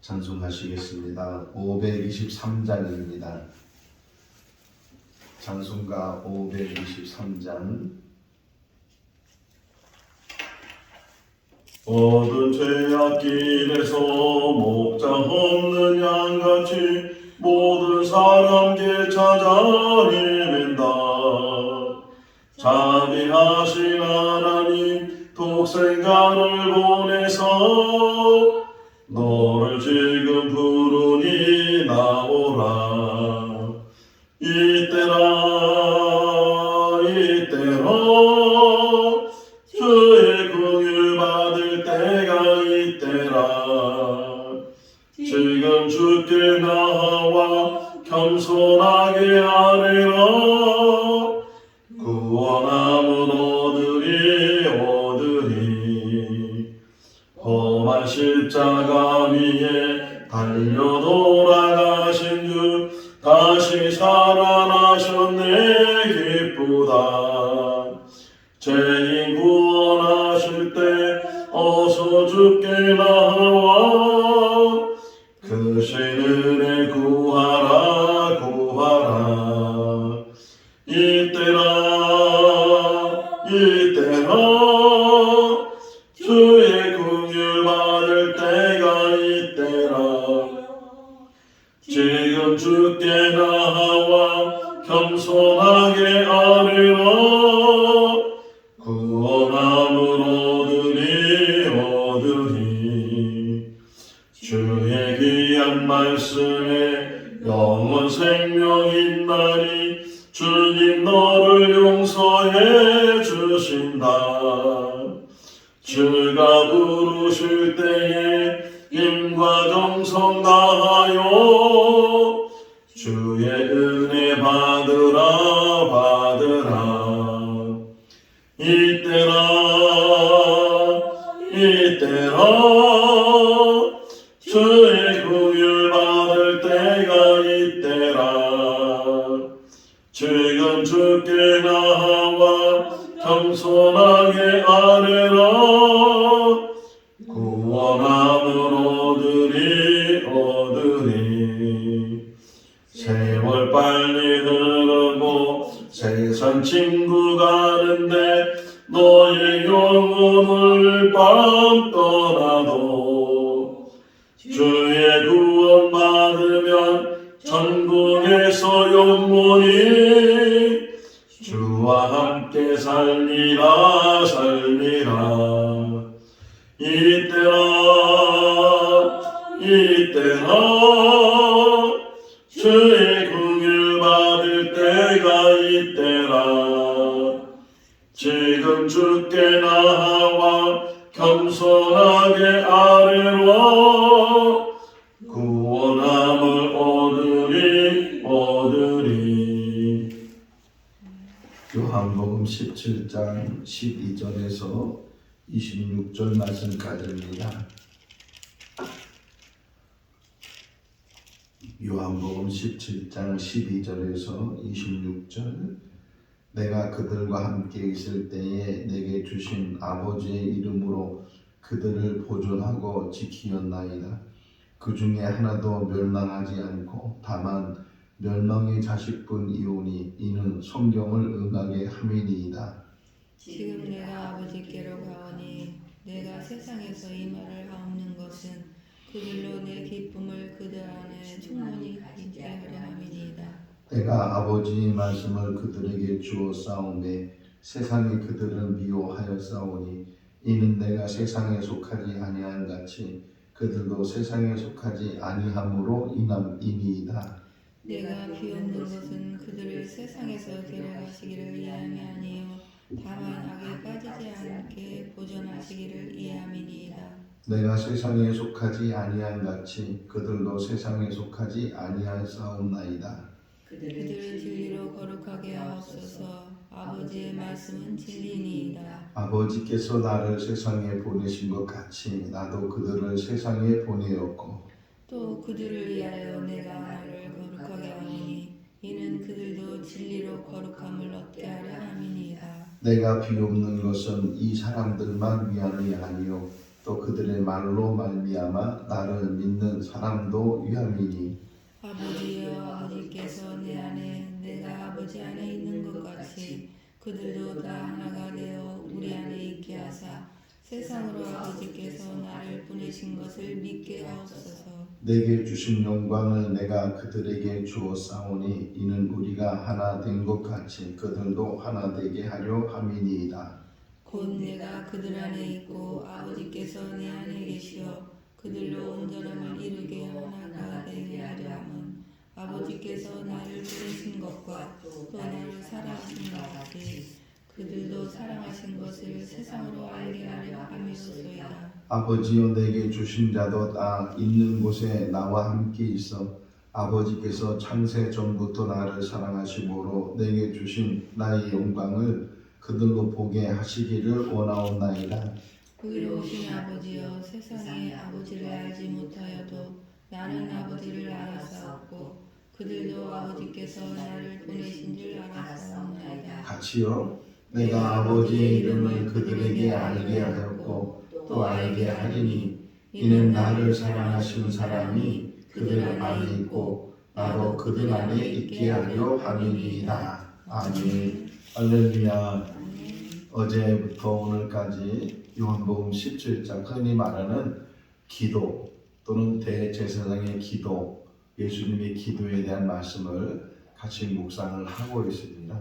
찬송하시겠습니다. 523장입니다. 찬송가 523장. 어두운 죄악길에서 목자 없는 양같이 모든 사람께 찾아 헤맨다. 자비하신 하나님 독생자를 보내서 너를 지금 부르니 나오라. 이때라 주의 긍휼 받을 때가 이때라. 지금 주께 나와 겸손하게 아뢰라. 구원함은 얻으리. 험한 십자가 위에 달려 돌아가신 주 다시 살아나셨네. 기쁘다. 죄인 구원하실 때 어서 주께 나와 그 신은혜 구하라. 이때라 주의 긍휼 받을 때가 이때라. 지금 주께 나와 겸손하게 아뢰라. 구원함을 얻으리. 주의 귀한 말씀에 영원 생명 있나니 주님 너를 용서해 주신다. 주가 부르실 때에 힘과 정성 다하여 주의 은혜 받으라. 이때라 주의 긍휼 받을 때가 이때라. 지금 주께 나와 겸손하게 아뢰라. 구원함을 얻으리. 세월 빨리 흐르고 세상 친구 가는데 너의 영혼을 밤 떠나도 주의 구원 받으면 천국에서 영원히 주와 함께 살리라. 이때라 주의 긍휼 받을 때가 이때라. 지금 주께 나와 겸손하게 아뢰라. 구원함을 얻으리. 요한복음 17장 12절에서 26절 말씀까지입니다. 요한복음 17장 12절에서 26절. 내가 그들과 함께 있을 때에 내게 주신 아버지의 이름으로 그들을 보존하고 지키었나이다. 그 중에 하나도 멸망하지 않고 다만 멸망의 자식뿐이오니 이는 성경을 응하게 함이니이다. 지금 내가 아버지께로 가오니 내가 세상에서 이 말을 하옵는 것은 그들로 내 기쁨을 그들 안에 충만히 있게 하려 함이니이다. 내가 아버지의 말씀을 그들에게 주어 싸우매 세상이 그들을 미워하였사오니 이는 내가 세상에 속하지 아니한 같이 그들도 세상에 속하지 아니함으로 인함이니이다. 내가 비옵는 것은 그들을 세상에서 데려가시기를 위함이 아니요 다만 악에 빠지지 않게 보존하시기를 위함이니이다. 내가 세상에 속하지 아니한 같이 그들도 세상에 속하지 아니하였사옵나이다. 그들을 진리로 거룩하게 하옵소서. 아버지의 말씀은 진리니이다. 아버지께서 나를 세상에 보내신 것 같이 나도 그들을 세상에 보내었고 또 그들을 위하여 내가 너를 거룩하게 하오니 이는 그들도 진리로 거룩함을 얻게 하려 함이니이다. 내가 비옵는 것은 이 사람들만 위함이 아니요 또 그들의 말로 말미암아 나를 믿는 사람도 유함이니 아버지여 아버지께서 내 안에 내가 아버지 안에 있는 것 같이 그들도 다 하나가 되어 우리 안에 있게 하사 세상으로 아버지께서 나를 보내신 것을 믿게 하옵소서. 내게 주신 영광을 내가 그들에게 주었사오니 이는 우리가 하나 된 것 같이 그들도 하나 되게 하려 함이니이다. 곧 내가 그들 안에 있고 아버지께서 내 안에 계시어 그들로 온전함을 이루게 하나가 되게 하려 함은 아버지께서 나를 부르신 것과 또 나를 사랑하신 것 같이 그들도 사랑하신 것을 세상으로 알게 하려 함이로소이다. 아버지여 내게 주신 자도 다 있는 곳에 나와 함께 있어 아버지께서 창세 전부터 나를 사랑하심으로 내게 주신 나의 영광을 그들로 보게 하시기를 원하옵나이다. 의로우신 아버지여 세상에 아버지를 알지 못하여도 나는 아버지를 알았사옵고 그들도 아버지께서 나를 보내신 줄 알았사옵나이다. 같이요. 내가 아버지의 이름을 그들에게 알게 하였고 또 알게 하리니 이는 나를 사랑하신 사람이 그들 안에 있고 나도 그들 안에 있게 하려 함이니이다. 아멘. 할렐루야. 어제부터 오늘까지 요한복음 17장 흔히 말하는 기도 또는 대제사장의 기도, 예수님의 기도에 대한 말씀을 같이 묵상을 하고 있습니다.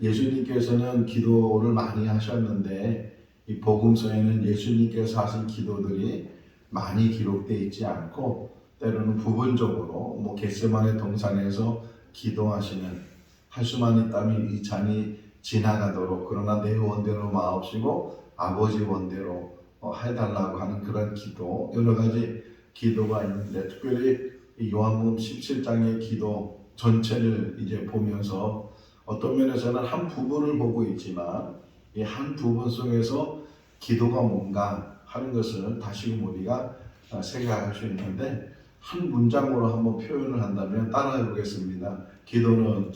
예수님께서는 기도를 많이 하셨는데 이 복음서에는 예수님께서 하신 기도들이 많이 기록되어 있지 않고 때로는 부분적으로 겟세마네 동산에서 기도하시는 한수만 있다면 이 잔이 지나가도록 그러나 내 원대로 마옵시고 아버지 원대로 해달라고 하는 그런 기도, 여러 가지 기도가 있는데 특별히 이 요한복음 17장의 기도 전체를 이제 보면서 어떤 면에서는 한 부분을 보고 있지만 이 한 부분 속에서 기도가 뭔가 하는 것을 다시금 우리가 생각할 수 있는데 한 문장으로 한번 표현을 한다면 따라해 보겠습니다. 기도는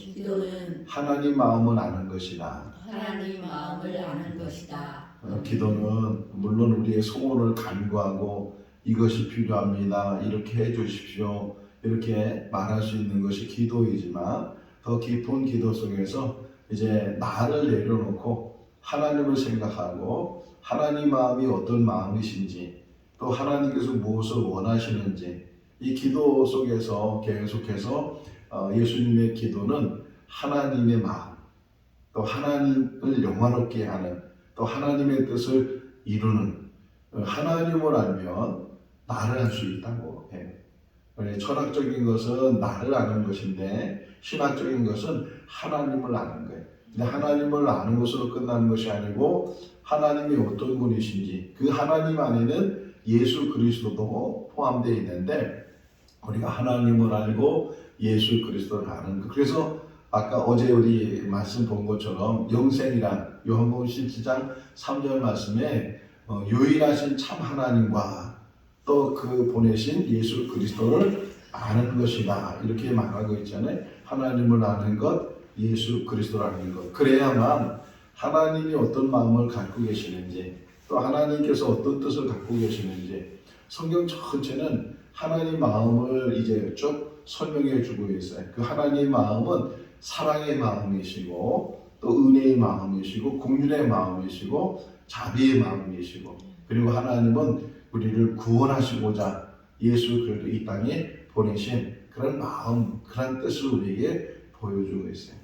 하나님 마음을 아는 것이다. 하나님 마음을 아는 것이다. 기도는 물론 우리의 소원을 간구하고 이것이 필요합니다. 이렇게 해 주십시오. 이렇게 말할 수 있는 것이 기도이지만 더 깊은 기도 속에서 이제 나를 내려놓고 하나님을 생각하고 하나님 마음이 어떤 마음이신지 또 하나님께서 무엇을 원하시는지 이 기도 속에서 계속해서 예수님의 기도는 하나님의 마음 또 하나님을 영화롭게 하는 또 하나님의 뜻을 이루는 하나님을 알면 나를 알 수 있다고 해요. 철학적인 것은 나를 아는 것인데 신학적인 것은 하나님을 아는 거예요. 근데 하나님을 아는 것으로 끝나는 것이 아니고 하나님이 어떤 분이신지 그 하나님 안에는 예수 그리스도도 포함되어 있는데 우리가 하나님을 알고 예수 그리스도를 아는 것. 그래서 아까 어제 우리 말씀 본 것처럼 영생이란 요한복음 17장 3절 말씀에 유일하신 참 하나님과 또 그 보내신 예수 그리스도를 아는 것이다 이렇게 말하고 있잖아요. 하나님을 아는 것, 예수 그리스도를 아는 것. 그래야만 하나님이 어떤 마음을 갖고 계시는지 또 하나님께서 어떤 뜻을 갖고 계시는지 성경 전체는 하나님 마음을 이제 쭉 설명해 주고 있어요. 그 하나님 마음은 사랑의 마음이시고 또 은혜의 마음이시고 긍휼의 마음이시고 자비의 마음이시고 그리고 하나님은 우리를 구원하시고자 예수 그리스도 이 땅에 보내신 그런 마음, 그런 뜻을 우리에게 보여주고 있어요.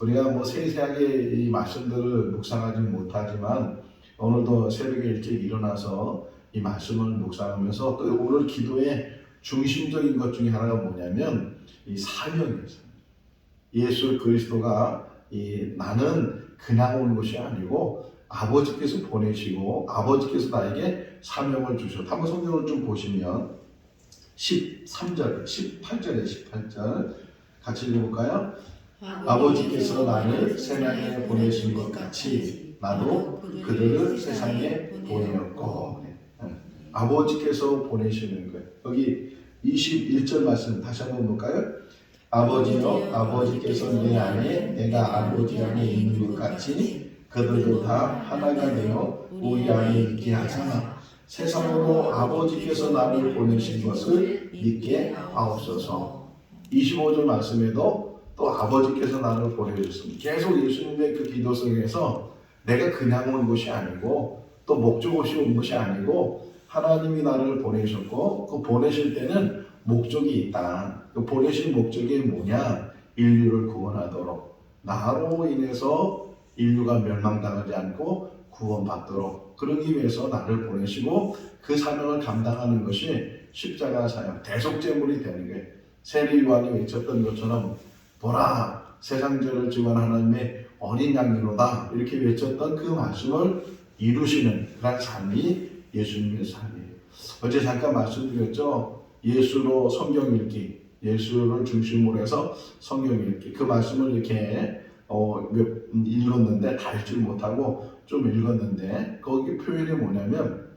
우리가 세세하게 이 말씀들을 묵상하지 못하지만 오늘도 새벽에 일찍 일어나서 이 말씀을 묵상하면서 또 오늘 기도의 중심적인 것 중에 하나가 뭐냐면 이 사명이었어요. 예수 그리스도가 나는 그냥 온 것이 아니고 아버지께서 보내시고 아버지께서 나에게 사명을 주셨다. 한번 성경을 좀 보시면 18절에 18절 같이 읽어볼까요? 아버지께서 나를 세상에 보내신 것 같이 나도 그들을 세상에 보내었고 아버지께서 보내시는 거예요. 여기 21절 말씀 다시 한번 볼까요? 아버지여 아버지께서 내 안에 내가 아버지 안에 있는 것 같이 그들도 다 하나가 되어 우리 안에 있게 하사 세상으로 아버지께서 나를 보내신 것을 믿게 하옵소서. 25절 말씀에도 또 아버지께서 나를 보내주셨습니다. 계속 예수님의 그 기도 속에서 내가 그냥 온 것이 아니고 또 목적 없이 온 것이 아니고 하나님이 나를 보내셨고 그 보내실 때는 목적이 있다. 그 보내신 목적이 뭐냐? 인류를 구원하도록, 나로 인해서 인류가 멸망당하지 않고 구원받도록, 그러기 위해서 나를 보내시고 그 사명을 감당하는 것이 십자가 사역, 대속제물이 되는 거예요. 세례 요한이 외쳤던 것처럼 보라 세상 죄를 지은 하나님의 어린 양이로다, 이렇게 외쳤던 그 말씀을 이루시는 그런 삶이 예수님의 삶이에요. 어제 잠깐 말씀드렸죠. 예수로 성경 읽기, 예수를 중심으로 해서 성경 읽기, 그 말씀을 이렇게 읽었는데 다 읽지 못하고 좀 읽었는데 거기 표현이 뭐냐면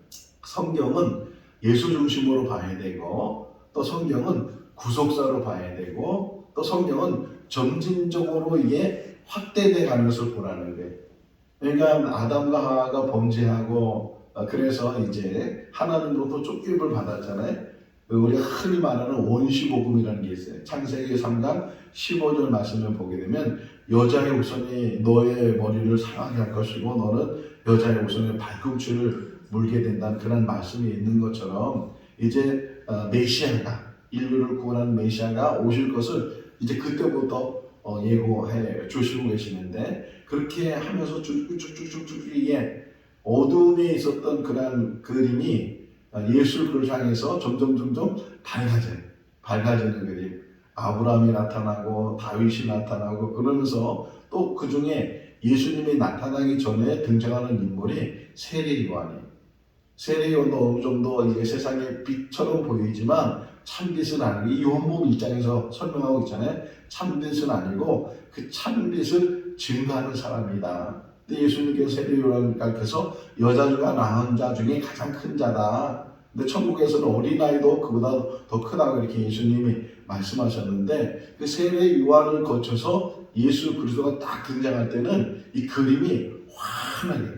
성경은 예수 중심으로 봐야 되고 또 성경은 구속사로 봐야 되고 또 성경은 점진적으로 이게 확대돼 가는 것을 보라는 거예요. 그러니까 아담과 하와가 범죄하고 그래서 이제 하나님으로부터 쫓김을 받았잖아요. 우리가 흔히 말하는 원시복음이라는 게 있어요. 창세기 3장 15절 말씀을 보게 되면 여자의 우선이 너의 머리를 상하게 할 것이고 너는 여자의 우선에 발꿈치를 물게 된다는 그런 말씀이 있는 것처럼 이제 메시아가, 인류를 구원하는 메시아가 오실 것을 이제 그때부터 예고해 주시고 계시는데, 그렇게 하면서 쭉쭉쭉쭉 이게 어둠에 있었던 그런 그림이 예수를 향해서 점점 밝아지는 그림. 아브라함이 나타나고 다윗이 나타나고 그러면서 또 그 중에 예수님이 나타나기 전에 등장하는 인물이 세례 요한이에요. 세례 요한도 어느 정도 이게 세상의 빛처럼 보이지만 참빛은 아니고, 이 요한복음 1장에서 설명하고 있잖아요. 참빛은 아니고 그 참빛을 증거하는 사람이다. 근데 예수님께서 세례 요한을 가르쳐서 여자 중에 낳은 자 중에 가장 큰 자다. 근데 천국에서는 어린아이도 그보다 더 크다고 이렇게 예수님이 말씀하셨는데, 그 세례 요한을 거쳐서 예수 그리스도가 딱 등장할 때는 이 그림이 환하게,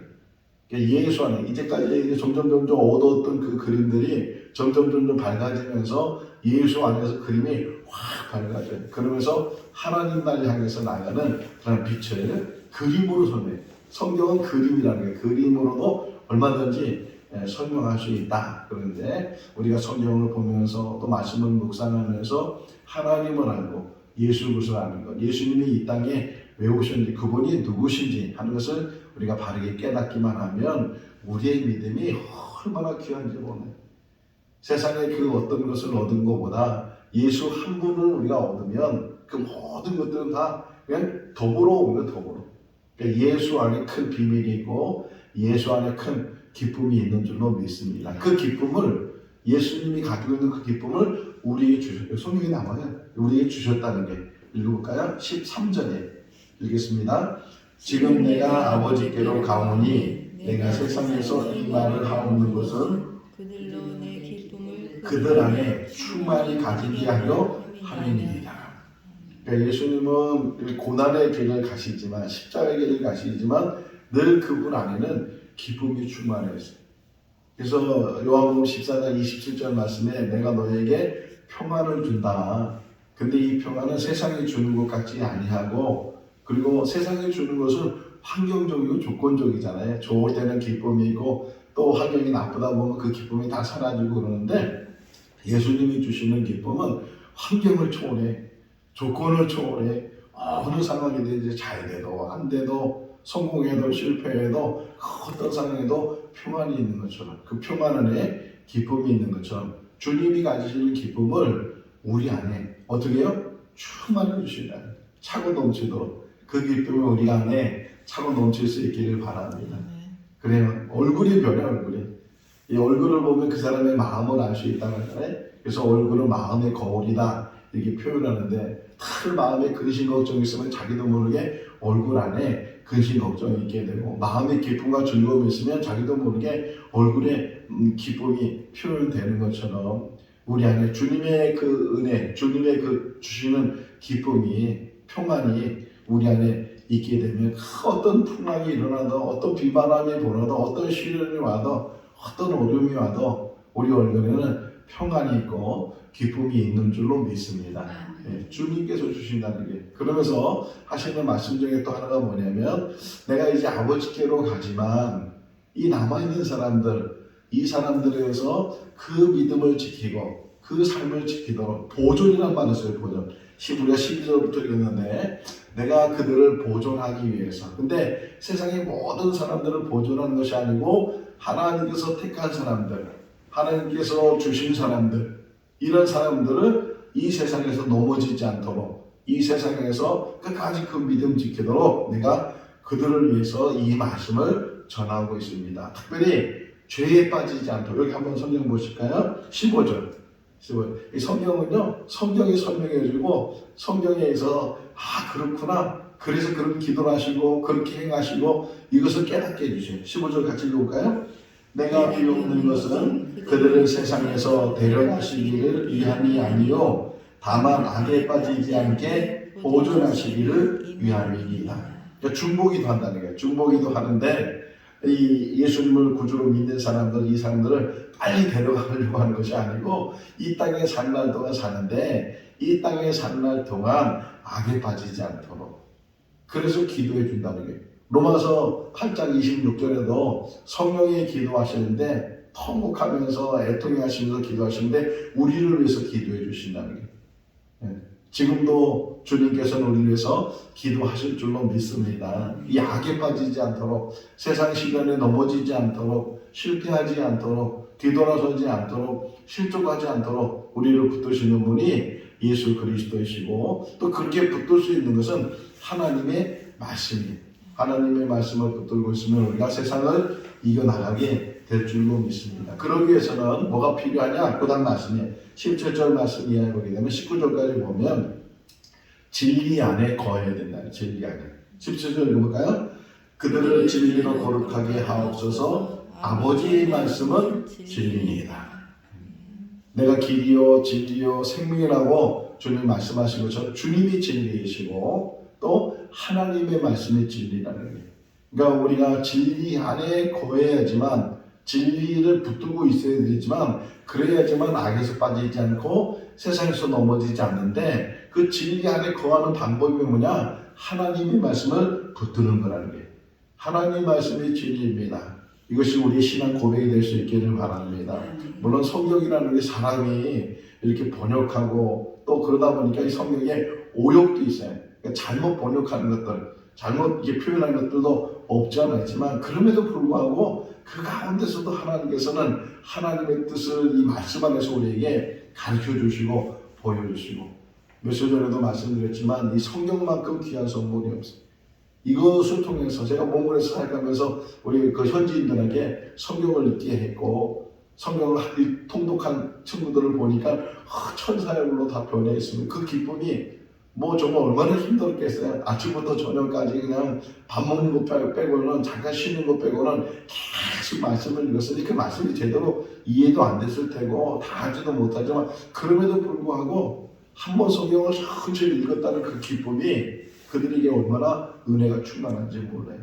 예수 안에 이제까지 점점 얻었던 그 그림들이 점점 밝아지면서 예수 안에서 그림이 확 밝아져요. 그러면서 하나님 나라를 향해서 나가는 그런 빛을 그림으로 설명해요. 성경은 그림이라는 거예요. 그림으로도 얼마든지 설명할 수 있다. 그런데 우리가 성경을 보면서 또 말씀을 묵상하면서 하나님을 알고 예수 그리스도를 아는 것, 예수님이 이 땅에 왜 오셨는지, 그분이 누구신지 하는 것을 우리가 바르게 깨닫기만 하면 우리의 믿음이 얼마나 귀한지 보네. 세상에 그 어떤 것을 얻은 것보다 예수 한 분을 우리가 얻으면 그 모든 것들은 다 그냥 더불어 오면 더불어. 그러니까 예수 안에 큰 비밀이 있고 예수 안에 큰 기쁨이 있는 줄로 믿습니다. 그 기쁨을, 예수님이 가지고 있는 그 기쁨을 우리에게 주셨어요. 성경에 나와요. 우리에게 주셨다는 게. 읽어볼까요? 13절에 읽겠습니다. 지금 내가 아버지께로 가오니 내가 세상에서 이 말을 하옵는 것은 그들로 내 기쁨을 그들 안에 충만히 가지게 하려 함이니이다. 그러니까 예수님은 고난의 길을 가시지만, 십자가의 길을 가시지만 늘 그분 안에는 기쁨이 충만해 있어요. 그래서 요한복음 14장 27절 말씀에 내가 너에게 평안을 준다. 근데 이 평안은 세상이 주는 것 같지 아니하고, 그리고 세상이 주는 것은 환경적이고 조건적이잖아요. 좋을 때는 기쁨이 있고 또 환경이 나쁘다 보면 그 기쁨이 다 사라지고 그러는데, 예수님이 주시는 기쁨은 환경을 초월해, 조건을 초월해. 어느 상황이든지 잘 돼도 안 돼도 성공해도 실패해도 어떤 상황에도 평안이 있는 것처럼, 그 평안 안에 기쁨이 있는 것처럼 주님이 가지시는 기쁨을 우리 안에 어떻게 해요? 충만히 주시다. 차고 넘치도록 그 기쁨을 우리 안에 차고 넘칠 수 있기를 바랍니다. 그래요. 얼굴이 변해, 얼굴이. 이 얼굴을 보면 그 사람의 마음을 알 수 있다는 거잖아요. 그래서 얼굴은 마음의 거울이다 이렇게 표현하는데, 늘 마음에 근심 걱정이 있으면 자기도 모르게 얼굴 안에 근심 걱정이 있게 되고, 마음의 기쁨과 즐거움이 있으면 자기도 모르게 얼굴에 기쁨이 표현되는 것처럼 우리 안에 주님의 그 은혜, 주님의 그 주시는 기쁨이, 평안이 우리 안에 있게 되면 어떤 풍랑이 일어나도, 어떤 비바람이 불어도, 어떤 시련이 와도 어떤 어려움이 와도 우리 얼굴에는 평안이 있고 기쁨이 있는 줄로 믿습니다. 예, 주님께서 주신다는 게. 그러면서 하시는 말씀 중에 또 하나가 뭐냐면 내가 이제 아버지께로 가지만 이 남아있는 사람들, 이 사람들에서 그 믿음을 지키고 그 삶을 지키도록 보존이란 말을 써요. 보존. 우리가 12절부터 읽었는데 내가 그들을 보존하기 위해서. 근데 세상의 모든 사람들을 보존하는 것이 아니고 하나님께서 택한 사람들, 하나님께서 주신 사람들, 이런 사람들을 이 세상에서 넘어지지 않도록, 이 세상에서 끝까지 그 믿음 지키도록 내가 그들을 위해서 이 말씀을 전하고 있습니다. 특별히 죄에 빠지지 않도록. 여기 한번 성경 보실까요? 15절. 이 성경은요, 성경이 설명해주고 성경에서 그렇구나, 그래서 그런 기도를 하시고 그렇게 행하시고 이것을 깨닫게 해주세요. 15절 같이 읽어볼까요? 내가 비옵는 것은 그들을 세상에서 데려가시기를 위함이 아니요 다만 악에 빠지지 않게 보존하시기를 위함이니이다. 그러니까 중보기도 한다는 거예요. 중보기도 하는데 이 예수님을 구주로 믿는 사람들, 이 사람들을 빨리 데려가려고 하는 것이 아니고 이 땅에 산 날 동안 사는데 이 땅에 산 날 동안 악에 빠지지 않도록, 그래서 기도해 준다는 거예요. 로마서 8장 26절에도 성령이 기도하시는데 통곡하면서 애통해하시면서 기도하시는데 우리를 위해서 기도해 주신다는 거예요. 지금도 주님께서는 우리를 위해서 기도하실 줄로 믿습니다. 이 악에 빠지지 않도록, 세상 시간에 넘어지지 않도록, 실패하지 않도록, 뒤돌아서지 않도록, 실족하지 않도록 우리를 붙드시는 분이 예수 그리스도이시고, 또 그렇게 붙들 수 있는 것은 하나님의 말씀이에요. 하나님의 말씀을 붙들고 있으면 우리가 세상을 이겨나가게 될 줄로 믿습니다. 그러기 위해서는 뭐가 필요하냐? 그 다음 말씀이에요. 17절 말씀 이해해 보게 되면 19절까지 보면 진리 안에 거해야 된다. 진리 안에. 17절 읽어볼까요? 그들을 진리로 거룩하게 하옵소서. 아버지의 말씀은 진리이다. 내가 길이요 진리요 생명이라고 주님 말씀하신 것처럼 주님이 진리이시고 또 하나님의 말씀이 진리라는 거예요. 그러니까 우리가 진리 안에 거해야지만, 진리를 붙들고 있어야 되지만, 그래야지만 악에서 빠지지 않고 세상에서 넘어지지 않는데, 그 진리 안에 거하는 방법이 뭐냐? 하나님의 말씀을 붙드는 거라는 거예요. 하나님의 말씀이 진리입니다. 이것이 우리의 신앙 고백이 될 수 있기를 바랍니다. 물론 성경이라는 게 사람이 이렇게 번역하고 또 그러다 보니까 이 성경에 오역도 있어요. 그러니까 잘못 번역하는 것들, 잘못 이렇게 표현하는 것들도 없지 않아 있지만, 그럼에도 불구하고 그 가운데서도 하나님께서는 하나님의 뜻을 이 말씀 안에서 우리에게 가르쳐 주시고 보여주시고, 며칠 전에도 말씀드렸지만 이 성경만큼 귀한 성분이 없어요. 이것을 통해서 제가 몽골에서 살아가면서 우리 그 현지인들에게 성경을 읽게 했고, 성경을 통독한 친구들을 보니까 천사의 얼굴로 다 변해 있으면 그 기쁨이 뭐 정말 얼마나 힘들었겠어요. 아침부터 저녁까지 그냥 밥 먹는 것 빼고는, 잠깐 쉬는 것 빼고는 계속 말씀을 읽었으니 그 말씀이 제대로 이해도 안 됐을 테고 다 알지도 못하지만, 그럼에도 불구하고 한번 성경을 천천히 읽었다는 그 기쁨이 그들에게 얼마나 은혜가 충만한지 몰라요.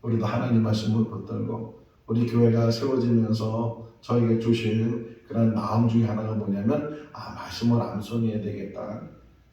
우리도 하나님 말씀을 붙들고 우리 교회가 세워지면서 저에게 주신 그런 마음 중에 하나가 뭐냐면, 말씀을 암송해야 되겠다.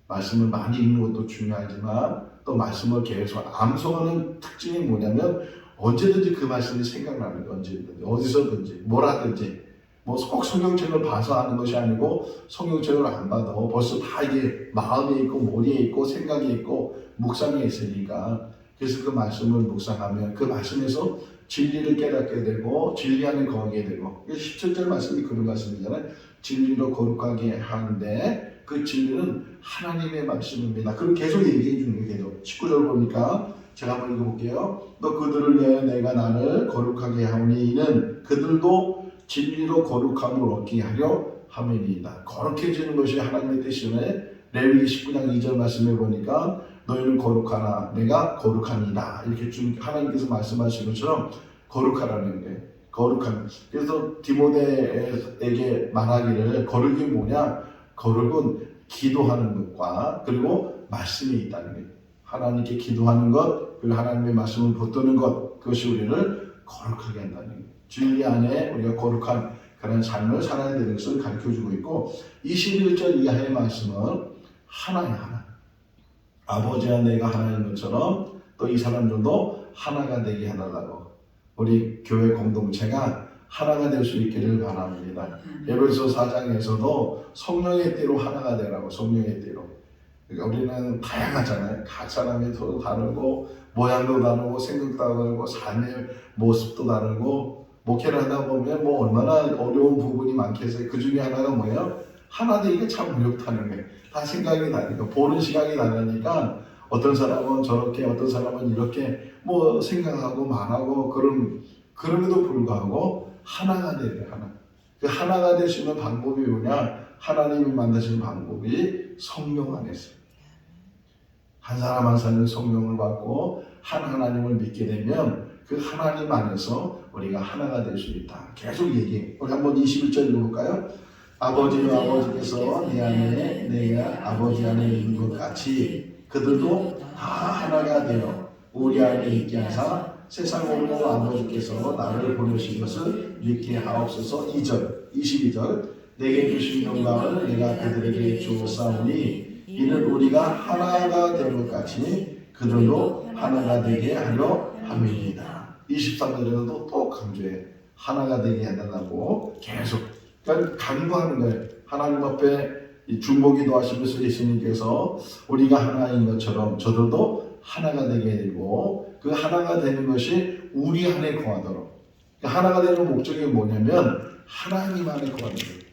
말씀을 많이 읽는 것도 중요하지만 또 말씀을 계속 암송하는 특징이 뭐냐면 언제든지 그 말씀이 생각나는 거예요. 언제든지, 어디서든지, 뭐라든지. 뭐 꼭 성경책을 봐서 하는 것이 아니고 성경책을 안 봐도 벌써 다 이게 마음에 있고 머리에 있고 생각에 있고 묵상에 있으니까, 그래서 그 말씀을 묵상하면 그 말씀에서 진리를 깨닫게 되고 진리 안에 거하게 되고, 17절 말씀이 그런 말씀이잖아요. 진리로 거룩하게 하는데 그 진리는 하나님의 말씀입니다. 그럼 계속 얘기해 주는 게 계속 19절 보니까 제가 한번 읽어볼게요. 또 그들을 위하여 내가 나를 거룩하게 하오니 이는 그들도 진리로 거룩함을 얻게 하려 함이니이다. 거룩해지는 것이 하나님의 뜻이네. 레위기 19장 2절 말씀해 보니까 너희는 거룩하라 내가 거룩하니이다. 이렇게 하나님께서 말씀하신 것처럼 거룩하라는 게 거룩한. 그래서 디모데에게 말하기를 거룩이 뭐냐? 거룩은 기도하는 것과 그리고 말씀이 있다는 거예요. 하나님께 기도하는 것, 그리고 하나님의 말씀을 붙드는 것, 그것이 우리를 거룩하게 한다는 거예요. 진리 안에 우리가 거룩한 그런 삶을 살아야 되는 것을 가르쳐주고 있고 21절 이하의 말씀은 하나야 하나. 아버지와 내가 하나인 것처럼 또 이 사람들도 하나가 되게 해달라고 우리 교회 공동체가 하나가 될 수 있기를 바랍니다. 에베소 4장에서도 성령의 띠로 하나가 되라고 성령의 띠로. 그러니까 우리는 다양하잖아요. 각 사람이 서로 다르고 모양도 다르고 생각도 다르고 삶의 모습도 다르고 목회를 하다 보면 뭐 얼마나 어려운 부분이 많겠어요. 그 중에 하나가 뭐예요? 하나 되기가 참 어렵다는 거예요. 다 생각이 다르니까 보는 시각이 다르니까 어떤 사람은 저렇게 어떤 사람은 이렇게 뭐 생각하고 말하고 그럼에도 불구하고 하나가 되래 하나. 그 하나가 될 수 있는 방법이 뭐냐? 하나님이 만드신 방법이 성령 안에 있어요. 한 사람 한 사람이 성령을 받고 한 하나님을 믿게 되면 그 하나님 안에서 우리가 하나가 될 수 있다. 계속 얘기해. 우리 한번 21절 읽어볼까요? 아버지와 아버지께서 내 안에 내가 아버지 안에 있는 것 같이 그들도 다 하나가 되어 우리 안에 있게 하사 세상으로 아버지께서 나를 보내신 것을 믿게 하옵소서. 2절 22절 내게 주신 영광을 내가 그들에게 주었사오니 이는 우리가 하나가 된 것 같이 그들도 하나가 되게 하려 함이니이다. 23절에도 또 강조해. 하나가 되게 해달라고 계속 그러니까 간구하는 거예요. 하나님 앞에 중보기도 하시면서 예수님께서 우리가 하나인 것처럼 저들도 하나가 되게 되고 그 하나가 되는 것이 우리 안에 거하도록. 하나가 되는 목적이 뭐냐면 하나님 안에 거하는 거예요.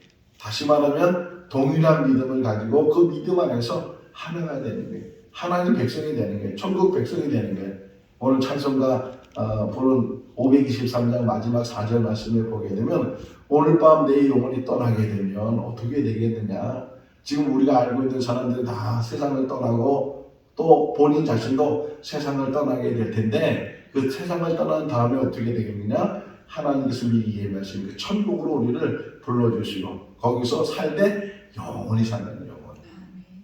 다시 말하면 동일한 믿음을 가지고 그 믿음 안에서 하나가 되는 거예요. 하나님 백성이 되는 거예요. 천국 백성이 되는 거예요. 오늘 찬송가 부른 523장 마지막 4절 말씀을 보게 되면 오늘 밤 내 영혼이 떠나게 되면 어떻게 되겠느냐. 지금 우리가 알고 있는 사람들이 다 세상을 떠나고 또 본인 자신도 세상을 떠나게 될 텐데 그 세상을 떠난 다음에 어떻게 되겠느냐. 하나님께서 미리 예언하신 그 천국으로 우리를 불러주시고 거기서 살되 영원히 산다는 영원.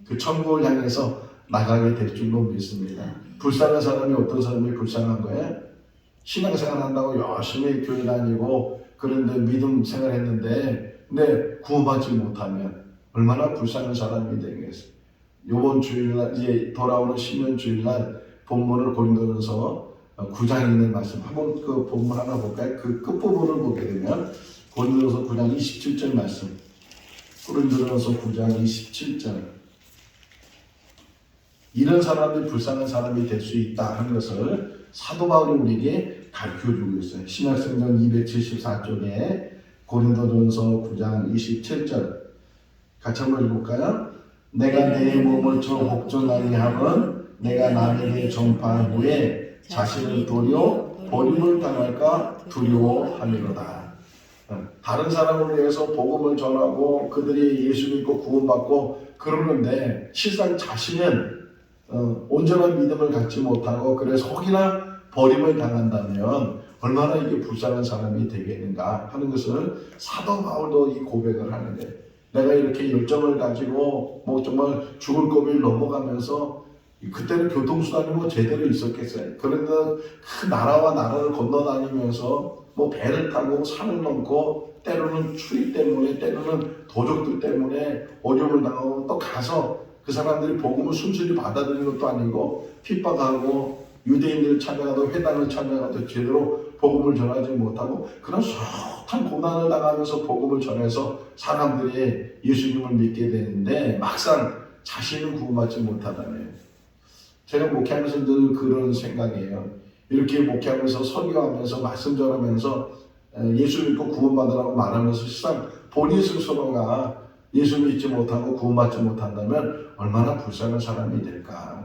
그 천국을 향해서 나가게 될 줄로 믿습니다. 불쌍한 사람이 어떤 사람이 불쌍한 거예요? 신앙생활 한다고 열심히 교회 다니고 그런데 믿음 생활했는데 근데 구원받지 못하면 얼마나 불쌍한 사람이 되겠어요. 이번 주일날 이제 돌아오는 신년 주일날 본문을 고린도전서 9장에 있는 말씀 한번 그 본문 하나 볼까요? 그 끝부분을 보게 되면 고린도전서 9장 27절 말씀 고린도전서 9장 27절 이런 사람이 불쌍한 사람이 될 수 있다 하는 것을 사도 바울이 우리에게 가르쳐주고 있어요. 신약성경 274쪽에 고린도전서 9장 27절 같이 한번 읽어볼까요? 내가 내 몸을 저 복종하게 함은 내가 남에게 전파한 후에 자신을 도려 버림을 당할까 두려워함이로다. 다른 사람을 위해서 복음을 전하고 그들이 예수 믿고 구원받고 그러는데 실상 자신은 온전한 믿음을 갖지 못하고 그래서 혹이나 버림을 당한다면 얼마나 이게 불쌍한 사람이 되겠는가 하는 것을 사도 바울도 이 고백을 하는 거예요. 내가 이렇게 열정을 가지고 뭐 정말 죽을 고비를 넘어가면서 그때는 교통수단이 뭐 제대로 있었겠어요. 그런데 그 나라와 나라를 건너다니면서 뭐 배를 타고 산을 넘고 때로는 추위 때문에 때로는 도적들 때문에 어려움을 당하고 또 가서 그 사람들이 복음을 순순히 받아들이는 것도 아니고 핍박하고 유대인들을 찾아가도 회당을 찾아가도 제대로 복음을 전하지 못하고 그런 숱한 고난을 당하면서 복음을 전해서 사람들이 예수님을 믿게 되는데 막상 자신은 구원받지 못하다네요. 제가 목회하면서 늘 그런 생각이에요. 이렇게 목회하면서 설교하면서 말씀 전하면서 예수 믿고 구원받으라고 말하면서 실상 본인 스스로가 예수 믿지 못하고 구원받지 못한다면 얼마나 불쌍한 사람이 될까.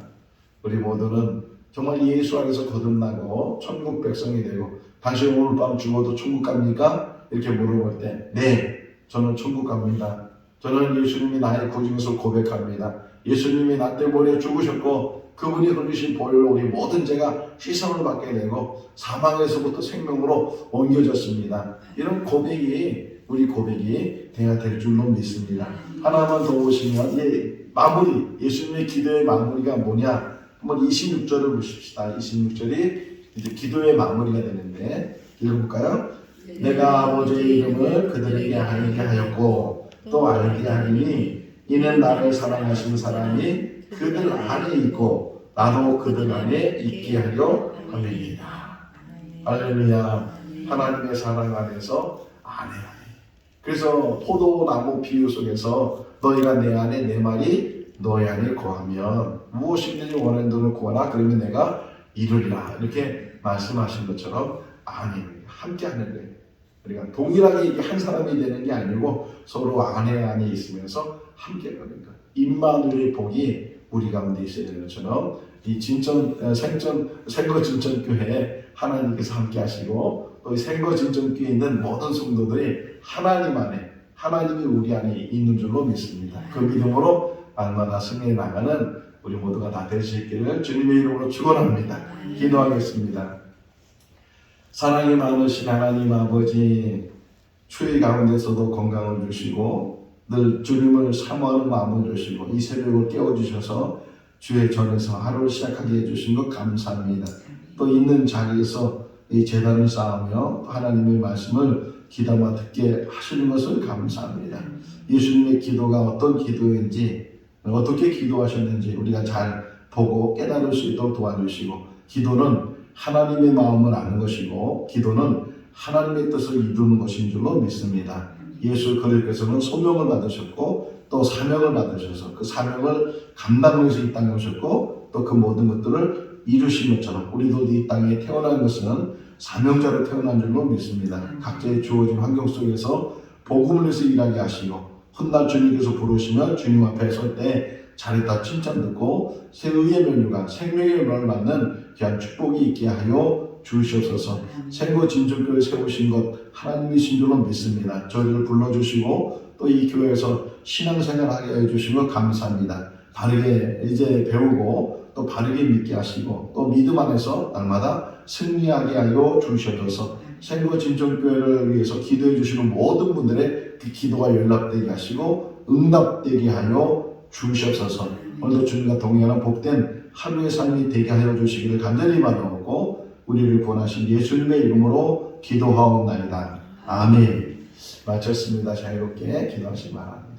우리 모두는 정말 예수 안에서 거듭나고 천국 백성이 되고 당신 오늘 밤 죽어도 천국 갑니까? 이렇게 물어볼 때 네, 저는 천국 갑니다. 저는 예수님이 나의 구주임을 고백합니다. 예수님이 나 때문에 죽으셨고 그분이 흘리신 보혈로 우리 모든 죄가 씻음을 받게 되고 사망에서부터 생명으로 옮겨졌습니다. 이런 고백이 우리 고백이 돼야 될 줄로 믿습니다. 하나만 더 보시면 마무리 예수님의 기도의 마무리가 뭐냐? 한번 26절을 보십시다. 26절이 이제 기도의 마무리가 되는데 읽어볼까요? 내가 아버지의 이름을 그들에게 알게 하였고 또 알게 하리니 이는 나를 사랑하신 사람이 그들 안에 있고 나도 그들 안에 있게 하려 함이니라. 할렐루야. 하나님의 사랑 안에서 안에. 그래서 포도나무 비유 속에서 너희가 내 안에 내 말이 너희 안에 거하면 무엇이든지 원하는 대로 구하라 그러면 내가 이루리라. 이렇게 말씀하신 것처럼 안에 함께 하는 거예요. 그러니까 동일하게 이게 한 사람이 되는 게 아니고 서로 안에 있으면서 함께 하는 것. 임마누엘의 복이 우리 가운데 있어야 되는 것처럼 이 생거 진천 교회에 하나님께서 함께 하시고 또 이 생거 진천 교회에 있는 모든 성도들이 하나님 안에 하나님이 우리 안에 있는 줄로 믿습니다. 그 믿음으로 날마다 승리해 나가는 우리 모두가 다 될 수 있기를 주님의 이름으로 축원합니다. 기도하겠습니다. 사랑이 많으신 하나님 아버지, 추위 가운데서도 건강을 주시고 늘 주님을 사모하는 마음을 주시고 이 새벽을 깨워주셔서 주의 전에서 하루를 시작하게 해주신 것 감사합니다. 또 있는 자리에서 이 제단을 쌓으며 하나님의 말씀을 귀담아 듣게 하시는 것을 감사합니다. 예수님의 기도가 어떤 기도인지 어떻게 기도하셨는지 우리가 잘 보고 깨달을 수 있도록 도와주시고, 기도는 하나님의 마음을 아는 것이고 기도는 하나님의 뜻을 이루는 것인 줄로 믿습니다. 예수 그리스도께서는 소명을 받으셨고 또 사명을 받으셔서 그 사명을 감당하면서 이 땅에 오셨고 또 그 모든 것들을 이루신 것처럼 우리도 이 땅에 태어난 것은 사명자로 태어난 줄로 믿습니다. 각자의 주어진 환경 속에서 복음을 위해서 일하게 하시고 훗날 주님께서 부르시면 주님 앞에 설 때 잘했다 칭찬 듣고 새 의의 면류관 생명의 면을 받는 귀한 축복이 있게 하여 주시옵소서. 생거 진정교회 세우신 것 하나님이신 줄로 믿습니다. 저희를 불러주시고 또 이 교회에서 신앙생활하게 해주신 것 감사합니다. 바르게 이제 배우고 또 바르게 믿게 하시고 또 믿음 안에서 날마다 승리하게 하여 주시옵소서. 생거 진정교회를 위해서 기도해 주시는 모든 분들의 그 기도가 연락되게 하시고 응답되게 하여 주시옵소서. 오늘도 주님과 동행하는 복된 하루의 삶이 되게 하여 주시기를 간절히 바라옵고 우리를 구원하신 예수님의 이름으로 기도하옵나이다. 아멘. 마쳤습니다. 자유롭게 기도하시기 바랍니다.